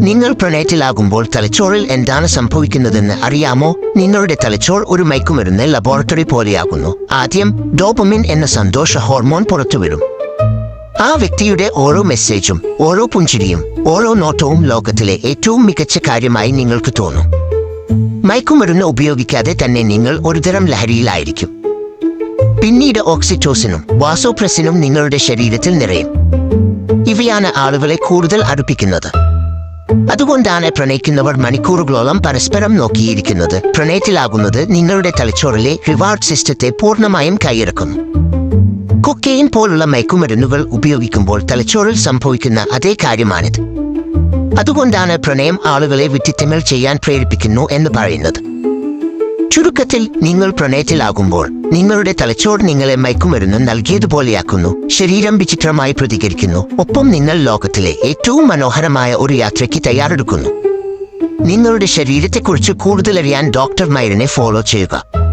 നിങ്ങൾ പ്രണയത്തിലാകുമ്പോൾ തലച്ചോറിൽ എന്താണ് സംഭവിക്കുന്നതെന്ന് അറിയാമോ? നിങ്ങളുടെ തലച്ചോർ ഒരു മയക്കുമരുന്ന് ലബോറട്ടറി പോലെയാകുന്നു. ആദ്യം ഡോപമിൻ എന്ന സന്തോഷ ഹോർമോൺ പുറത്തുവിടും. ആ വ്യക്തിയുടെ ഓരോ മെസ്സേജും, ഓരോ പുഞ്ചിരിയും, ഓരോ നോട്ടവും ലോകത്തിലെ ഏറ്റവും മികച്ച കാര്യമായി നിങ്ങൾക്ക് തോന്നും. മയക്കുമരുന്ന് ഉപയോഗിക്കാതെ തന്നെ നിങ്ങൾ ഒരുതരം ലഹരിയിലായിരിക്കും. പിന്നീട് ഓക്സിറ്റോസിനും വാസോപ്രസിനും നിങ്ങളുടെ ശരീരത്തിൽ നിറയും. ഇവയാണ് ആളുകളെ കൂടുതൽ അടുപ്പിക്കുന്നത്. അതുകൊണ്ടാണ് പ്രണയിക്കുന്നവർ മണിക്കൂറുകളോളം പരസ്പരം നോക്കിയിരിക്കുന്നത്. പ്രണയത്തിലാകുന്നത് നിങ്ങളുടെ തലച്ചോറിലെ റിവാർഡ് സിസ്റ്റത്തെ പൂർണ്ണമായും കൈയടക്കുന്നു. കൊക്കെയിൻ പോലുള്ള മയക്കുമരുന്നുകൾ ഉപയോഗിക്കുമ്പോൾ തലച്ചോറിൽ സംഭവിക്കുന്ന അതേ കാര്യമാണിത്. അതുകൊണ്ടാണ് പ്രണയം ആളുകളെ വിഡ്ഢിത്തങ്ങൾ ചെയ്യാൻ പ്രേരിപ്പിക്കുന്നു എന്ന് പറയുന്നത്. ചുരുക്കത്തിൽ, നിങ്ങൾ പ്രണയത്തിലാകുമ്പോൾ നിങ്ങളുടെ തലച്ചോർ നിങ്ങളെ മയക്കുമരുന്ന് നൽകിയതുപോലെയാക്കുന്നു. ശരീരം വിചിത്രമായി പ്രതികരിക്കുന്നു. ഒപ്പം നിങ്ങൾ ലോകത്തിലെ ഏറ്റവും മനോഹരമായ ഒരു യാത്രയ്ക്ക് തയ്യാറെടുക്കുന്നു. നിങ്ങളുടെ ശരീരത്തെക്കുറിച്ച് കൂടുതലറിയാൻ ഡോക്ടർ മൈറിനെ ഫോളോ ചെയ്യുക.